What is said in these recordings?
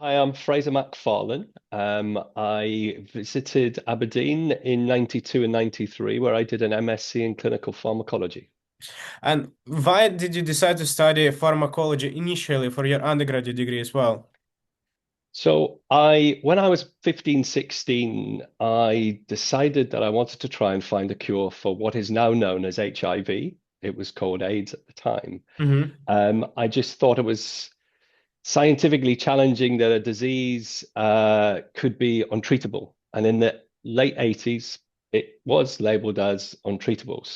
Hi, I'm Fraser MacFarlane. I visited Aberdeen in 92 and 93, where I did an MSc in clinical pharmacology. And why did you decide to study pharmacology initially for your undergraduate degree as well? When I was 15, 16, I decided that I wanted to try and find a cure for what is now known as HIV. It was called AIDS at the time. Hmm. I just thought it was scientifically challenging that a disease could be untreatable. And in the late 80s, it was labeled as untreatable.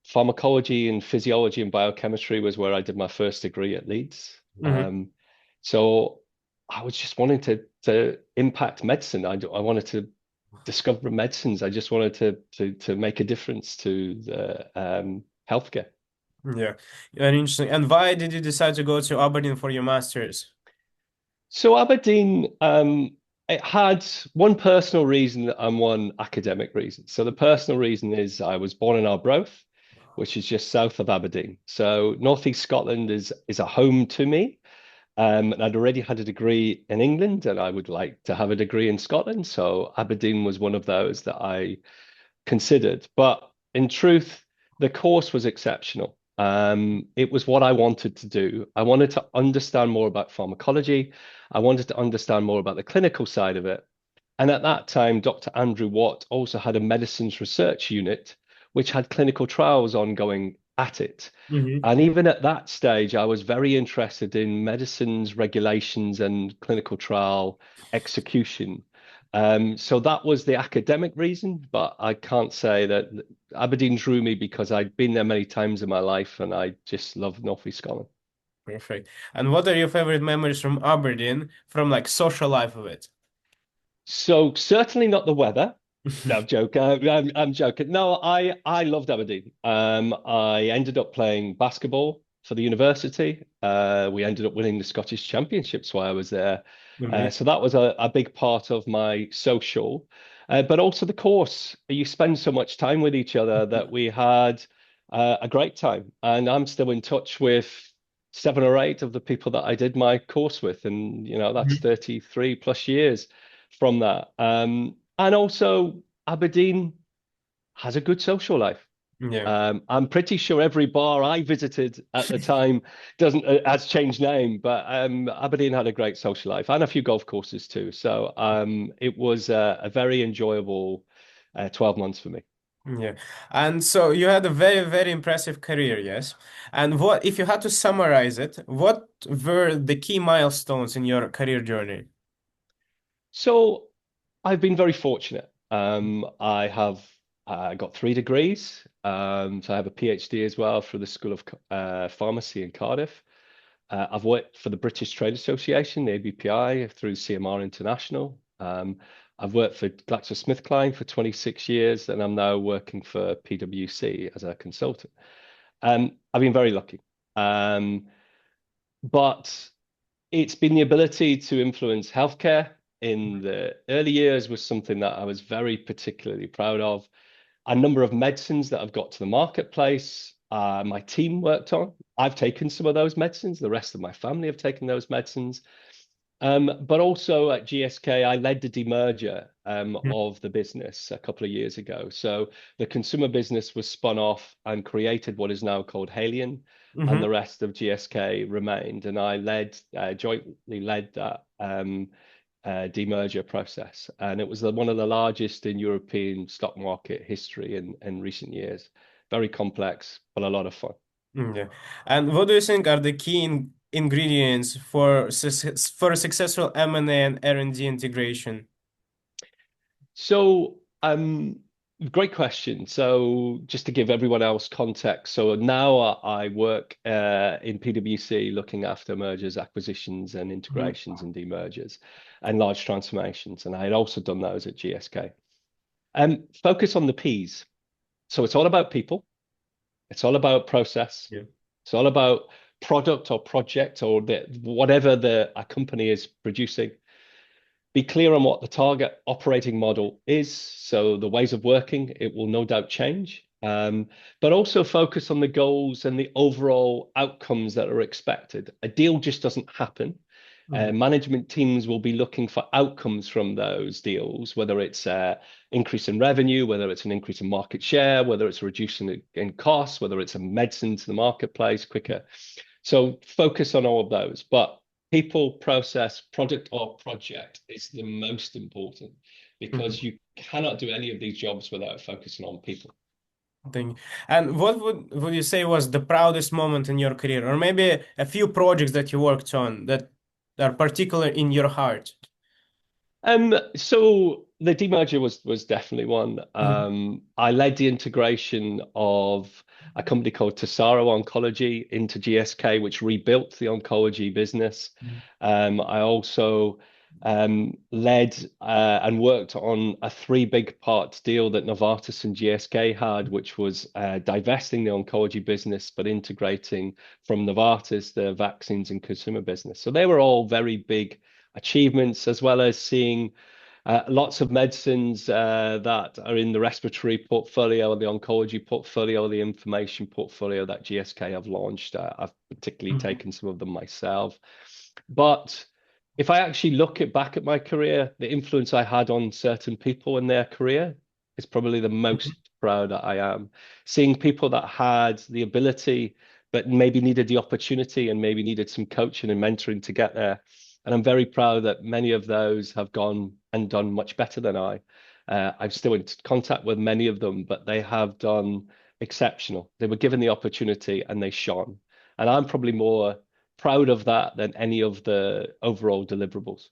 Pharmacology and physiology and biochemistry was where I did my first degree at Leeds. Hmm. So I was just wanting to impact medicine. I wanted to discover medicines. I just wanted to make a difference to the healthcare. Yeah, very interesting. And why did you decide to go to Aberdeen for your master's? So Aberdeen, it had one personal reason and one academic reason. So the personal reason is I was born in Arbroath, which is just south of Aberdeen. So Northeast Scotland is a home to me. And I'd already had a degree in England, and I would like to have a degree in Scotland. So Aberdeen was one of those that I considered. But in truth, the course was exceptional. It was what I wanted to do. I wanted to understand more about pharmacology. I wanted to understand more about the clinical side of it. And at that time, Dr. Andrew Watt also had a medicines research unit, which had clinical trials ongoing at it. Hmm. And even at that stage, I was very interested in medicines, regulations, and clinical trial execution. So that was the academic reason, but I can't say that Aberdeen drew me because I'd been there many times in my life and I just love North East Scotland. Perfect. And what are your favorite memories from Aberdeen, from like social life of it? So certainly not the weather. No, I'm joking. I'm joking. No, I loved Aberdeen. I ended up playing basketball for the university. We ended up winning the Scottish Championships while I was there. Amazing. So that was a big part of my social, but also the course. You spend so much time with each other that we had a great time. And I'm still in touch with seven or eight of the people that I did my course with. And, that's Mhm. 33 plus years from that. And also, Aberdeen has a good social life. Yeah. I'm pretty sure every bar I visited at the time doesn't has changed name, but Aberdeen had a great social life and a few golf courses too. So it was a very enjoyable 12 months for me. Yeah. And so you had a very, very impressive career, yes? And what, if you had to summarize it, what were the key milestones in your career journey? So I've been very fortunate. I have got three degrees. So I have a PhD as well through the School of Pharmacy in Cardiff. I've worked for the British Trade Association, the ABPI, through CMR International. I've worked for GlaxoSmithKline for 26 years, and I'm now working for PwC as a consultant. I've been very lucky. Um, but it's been the ability to influence healthcare in the early years was something that I was very particularly proud of. A number of medicines that I've got to the marketplace, my team worked on. I've taken some of those medicines. The rest of my family have taken those medicines. But also at GSK, I led the demerger of the business a couple of years ago. So the consumer business was spun off and created what is now called Haleon, and the Mm-hmm. rest of GSK remained. And I jointly led that demerger process. And it was one of the largest in European stock market history in recent years. Very complex, but a lot of fun. Yeah. And what do you think are the key ingredients for for a successful M&A and R&D integration? So, great question. So, just to give everyone else context, so now I work in PwC looking after mergers, acquisitions, and Mhm. integrations and demergers and large transformations. And I had also done those at GSK. Focus on the P's. So, it's all about people, it's all about process, Yeah. it's all about product or project or whatever a company is producing. Be clear on what the target operating model is. So the ways of working, it will no doubt change. But also focus on the goals and the overall outcomes that are expected. A deal just doesn't happen. Mhm. Management teams will be looking for outcomes from those deals, whether it's increase in revenue, whether it's an increase in market share, whether it's a reduction in costs, whether it's a medicine to the marketplace quicker. So focus on all of those. But people, process, product, or project is the most important because Mhm. you cannot do any of these jobs without focusing on people. Thing. And what would you say was the proudest moment in your career, or maybe a few projects that you worked on that are particular in your heart? So the demerger was definitely one. Mhm. I led the integration of a company called Tesaro Oncology into GSK, which rebuilt the oncology business. I also led and worked on a three big part deal that Novartis and GSK had, which was divesting the oncology business but integrating from Novartis the vaccines and consumer business. So they were all very big achievements, as well as seeing lots of medicines that are in the respiratory portfolio, the oncology portfolio, the information portfolio that GSK have launched. I've particularly Mhm. taken some of them myself. But if I actually look back at my career, the influence I had on certain people in their career is probably the Mhm. most proud that I am. Seeing people that had the ability, but maybe needed the opportunity and maybe needed some coaching and mentoring to get there. And I'm very proud that many of those have gone and done much better than I. I'm still in contact with many of them, but they have done exceptional. They were given the opportunity and they shone. And I'm probably more proud of that than any of the overall deliverables.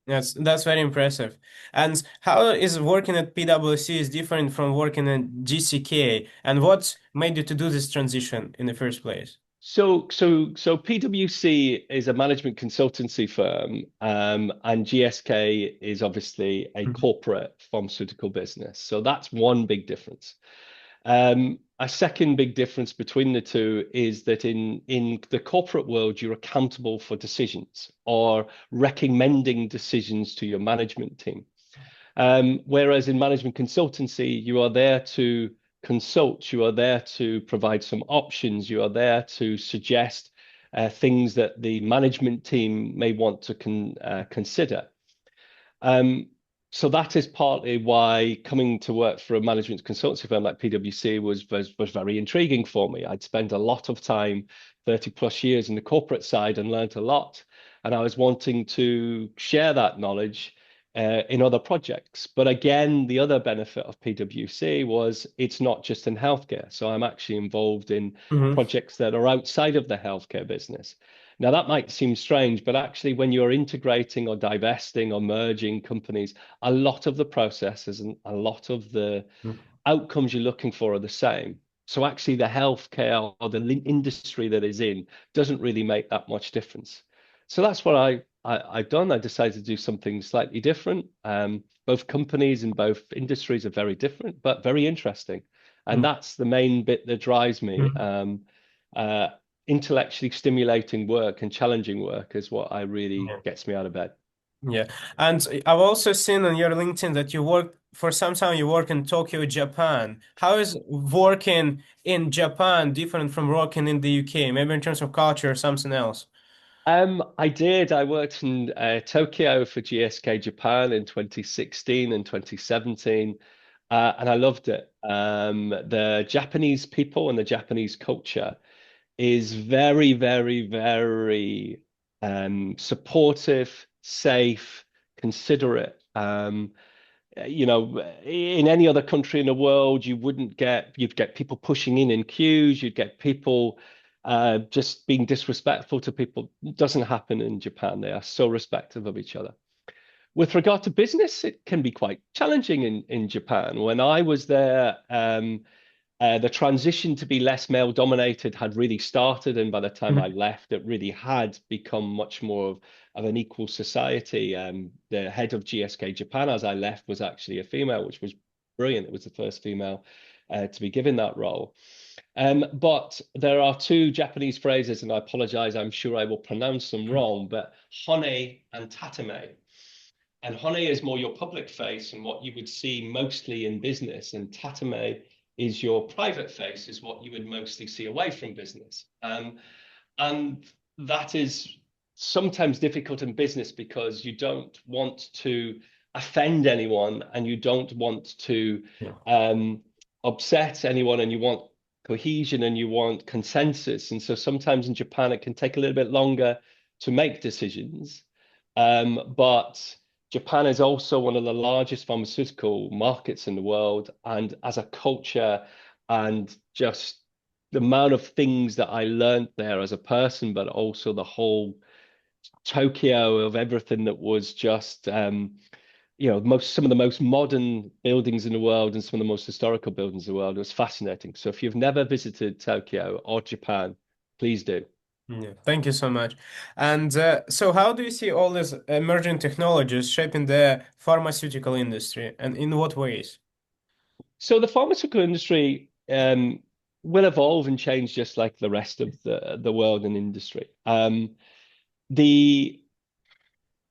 That's very impressive. And how is working at PwC is different from working at GCK? And what made you to do this transition in the first place? So PwC is a management consultancy firm, and GSK is obviously a Mhm. corporate pharmaceutical business. So that's one big difference. A second big difference between the two is that in the corporate world, you're accountable for decisions or recommending decisions to your management team. Whereas in management consultancy, you are there to consult, you are there to provide some options, you are there to suggest things that the management team may want to consider. Um, so that is partly why coming to work for a management consultancy firm like PwC was very intriguing for me. I'd spent a lot of time, 30 plus years in the corporate side and learned a lot. And I was wanting to share that knowledge in other projects. But again, the other benefit of PwC was it's not just in healthcare. So I'm actually involved in Mhm. projects that are outside of the healthcare business. Now, that might seem strange, but actually, when you're integrating or divesting or merging companies, a lot of the processes and a lot of the outcomes you're looking for are the same. So, actually, the healthcare or the industry that is in doesn't really make that much difference. So, that's what I've done. I decided to do something slightly different. Both companies and both industries are very different, but very interesting. And Mhm. that's the main bit that drives me. Mhm. Uh, Intellectually stimulating work and challenging work is what I really gets me out of bed. Yeah, and I've also seen on your LinkedIn that you work for some time. You work in Tokyo, Japan. How is working in Japan different from working in the UK? Maybe in terms of culture or something else. I did. I worked in Tokyo for GSK Japan in 2016 and 2017, and I loved it. The Japanese people and the Japanese culture is very, very, very supportive, safe, considerate. In any other country in the world, you'd get people pushing in queues, you'd get people just being disrespectful to people. It doesn't happen in Japan. They are so respectful of each other. With regard to business, it can be quite challenging in Japan. When I was there, the transition to be less male dominated had really started, and by the time I Mhm. left, it really had become much more of an equal society. The head of GSK Japan, as I left, was actually a female, which was brilliant. It was the first female to be given that role. But there are two Japanese phrases, and I apologize, I'm sure I will pronounce them wrong, but hone and tatame. And Hone is more your public face and what you would see mostly in business, and Tatame is your private face, is what you would mostly see away from business. And that is sometimes difficult in business because you don't want to offend anyone and you don't want to Yeah. um, upset anyone, and you want cohesion and you want consensus. And so sometimes in Japan, it can take a little bit longer to make decisions. But Japan is also one of the largest pharmaceutical markets in the world. And as a culture and just the amount of things that I learned there as a person, but also the whole Tokyo of everything that was just most some of the most modern buildings in the world and some of the most historical buildings in the world. It was fascinating. So if you've never visited Tokyo or Japan, please do. Yeah, thank you so much. And so, how do you see all these emerging technologies shaping the pharmaceutical industry, and in what ways? So the pharmaceutical industry will evolve and change just like the rest of the world and industry. The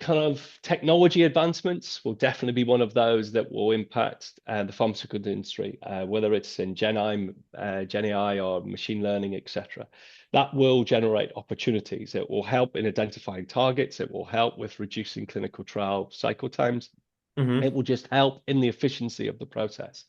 kind of technology advancements will definitely be one of those that will impact the pharmaceutical industry, whether it's in Gen AI or machine learning, etc. That will generate opportunities. It will help in identifying targets. It will help with reducing clinical trial cycle times. Mm-hmm. It will just help in the efficiency of the process.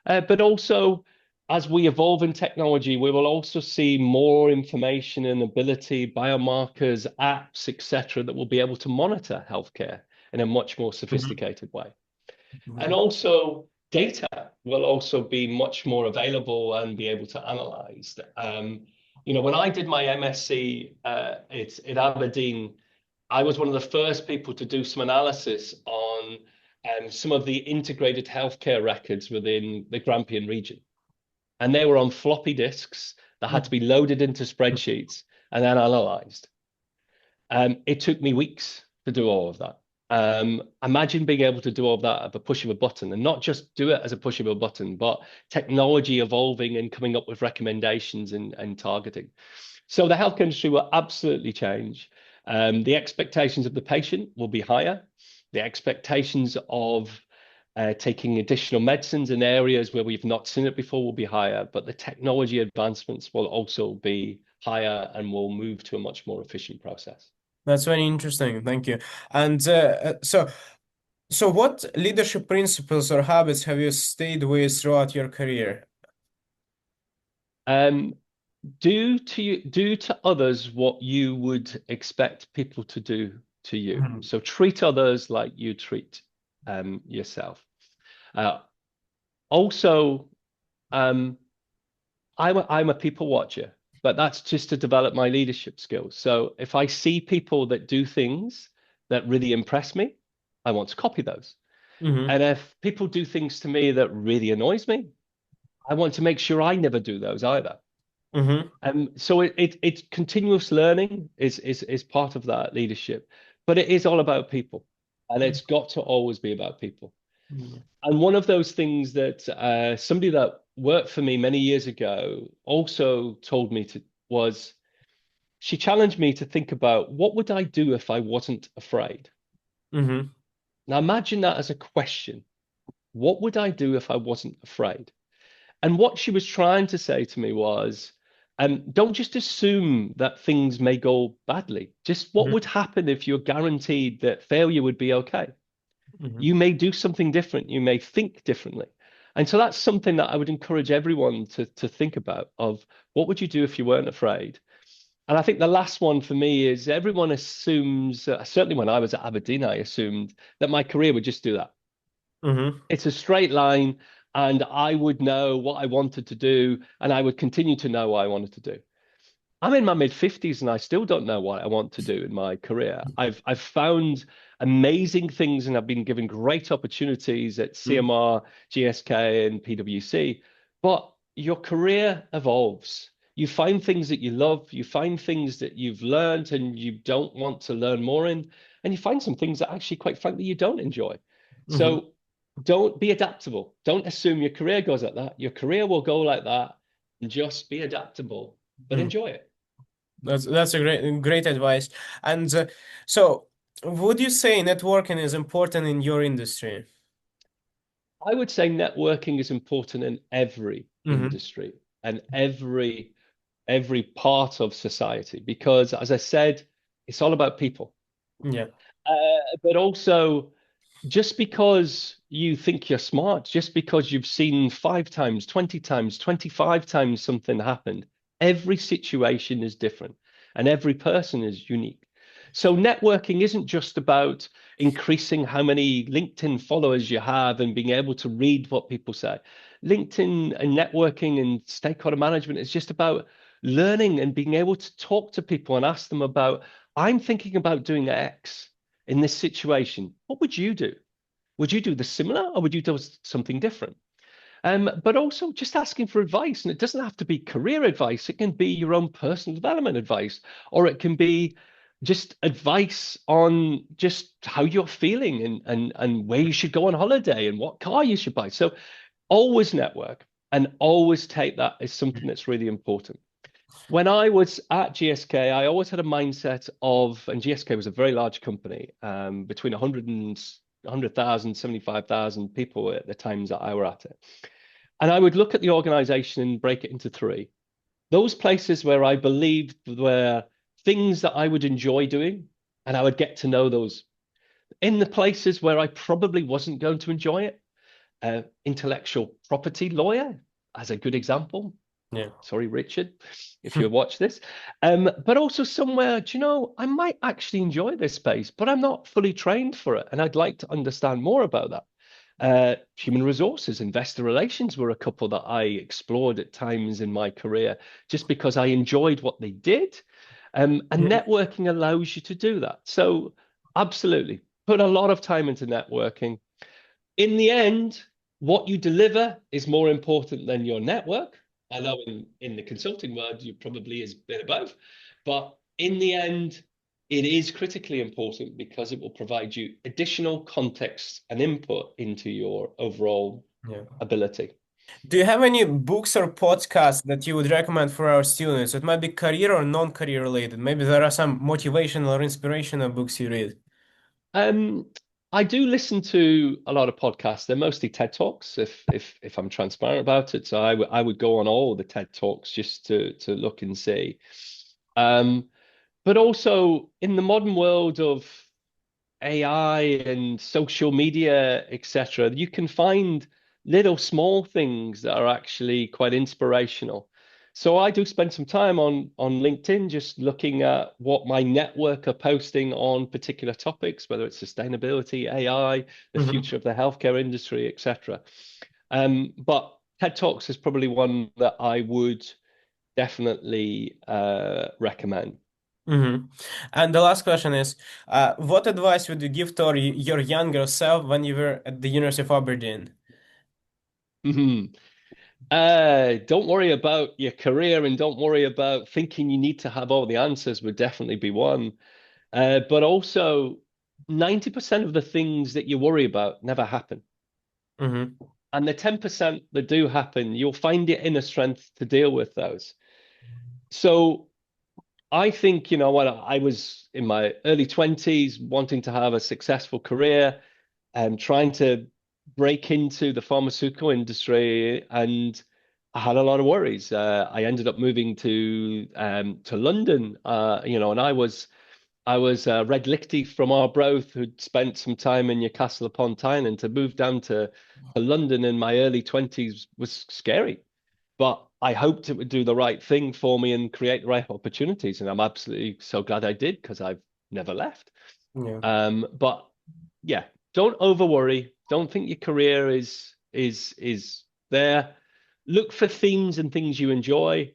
But also, as we evolve in technology, we will also see more information and ability, biomarkers, apps, etc., that will be able to monitor healthcare in a much more sophisticated way. And Mm-hmm. also, data will also be much more available and be able to analyze. When I did my MSc it's in Aberdeen, I was one of the first people to do some analysis on some of the integrated healthcare records within the Grampian region. And they were on floppy disks that had to be loaded into spreadsheets and then analyzed. It took me weeks to do all of that. Imagine being able to do all of that at the push of a button, and not just do it as a push of a button, but technology evolving and coming up with recommendations and targeting. So the healthcare industry will absolutely change. The expectations of the patient will be higher. The expectations of taking additional medicines in areas where we've not seen it before will be higher, but the technology advancements will also be higher and will move to a much more efficient process. That's very interesting. Thank you. And so, what leadership principles or habits have you stayed with throughout your career? Um, do to others what you would expect people to do to you. Mhm. So treat others like you treat yourself. Uh, Also, um, I'm a people watcher, but that's just to develop my leadership skills. So if I see people that do things that really impress me, I want to copy those. Mhm. And if people do things to me that really annoys me, I want to make sure I never do those either. Mhm. So it's continuous learning is part of that leadership, but it is all about people, and it's got to always be about people. Mhm. And one of those things that somebody that worked for me many years ago also told me to was she challenged me to think about what would I do if I wasn't afraid. Mhm. Now imagine that as a question. What would I do if I wasn't afraid? And what she was trying to say to me was, don't just assume that things may go badly. Just what Mhm. would happen if you're guaranteed that failure would be okay? Mhm. You may do something different. You may think differently. And so that's something that I would encourage everyone to think about of what would you do if you weren't afraid? And I think the last one for me is everyone assumes, certainly when I was at Aberdeen, I assumed that my career would just do that. Mhm. It's a straight line, and I would know what I wanted to do, and I would continue to know what I wanted to do. I'm in my mid 50s and I still don't know what I want to do in my career. I've found amazing things and I've been given great opportunities at Mhm. CMR, GSK, and PwC. But your career evolves. You find things that you love, you find things that you've learned and you don't want to learn more in, and you find some things that actually, quite frankly, you don't enjoy. Mhm. So don't be adaptable. Don't assume your career goes like that. Your career will go like that, and just be adaptable, but Mhm. enjoy it. That's a great advice. And so, would you say networking is important in your industry? I would say networking is important in every Mm-hmm. industry and every part of society because, as I said, It's all about people. Yeah. But also, just because you think you're smart, just because you've seen 5 times, 20 times, 25 times something happened, every situation is different and every person is unique. So networking isn't just about increasing how many LinkedIn followers you have and being able to read what people say. LinkedIn and networking and stakeholder management is just about learning and being able to talk to people and ask them about, I'm thinking about doing X in this situation. What would you do? Would you do the similar or would you do something different? But also just asking for advice. And it doesn't have to be career advice. It can be your own personal development advice, or it can be just advice on just how you're feeling and where you should go on holiday and what car you should buy. So always network and always take that as something that's really important. When I was at GSK, I always had a mindset of, and GSK was a very large company, between 100 and 100,000, 75,000 people at the times that I were at it. And I would look at the organization and break it into three. Those places where I believed were things that I would enjoy doing, and I would get to know those. In the places where I probably wasn't going to enjoy it, intellectual property lawyer, as a good example. Yeah. Sorry, Richard, if you watch this. But also somewhere, do you know, I might actually enjoy this space, but I'm not fully trained for it. And I'd like to understand more about that. Human resources, investor relations were a couple that I explored at times in my career just because I enjoyed what they did. And Yeah. networking allows you to do that. So absolutely, put a lot of time into networking. In the end, what you deliver is more important than your network. I know in the consulting world, you probably is a bit above, but in the end, it is critically important because it will provide you additional context and input into your overall Yeah. ability. Do you have any books or podcasts that you would recommend for our students? It might be career or non-career related. Maybe there are some motivational or inspirational books you read. Um, I do listen to a lot of podcasts. They're mostly TED Talks, if I'm transparent about it. So I would go on all the TED Talks just to look and see. Um, but also in the modern world of AI and social media, etc., you can find little small things that are actually quite inspirational. So I do spend some time on LinkedIn just looking at what my network are posting on particular topics, whether it's sustainability, AI, the Mhm. future of the healthcare industry, etc. But TED Talks is probably one that I would definitely recommend. Hmm. And the last question is, what advice would you give to your younger self when you were at the University of Aberdeen? Don't worry about your career and don't worry about thinking you need to have all the answers would definitely be one. But also, 90% of the things that you worry about never happen. Hmm. And the 10% that do happen, you'll find your inner strength to deal with those. So I think, when I was in my early 20s, wanting to have a successful career and trying to break into the pharmaceutical industry, and I had a lot of worries. I ended up moving to London, and I was Red Lichty from Arbroath who'd spent some time in Newcastle upon Tyne, and to move down to London in my early 20s was scary. But I hoped it would do the right thing for me and create the right opportunities. And I'm absolutely so glad I did because I've never left. Yeah. But yeah, don't over worry. Don't think your career is there. Look for themes and things you enjoy.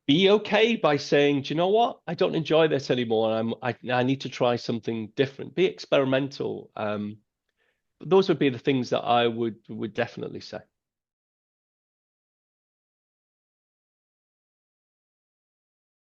Be okay by saying, do you know what? I don't enjoy this anymore. I need to try something different. Be experimental. Those would be the things that I would definitely say.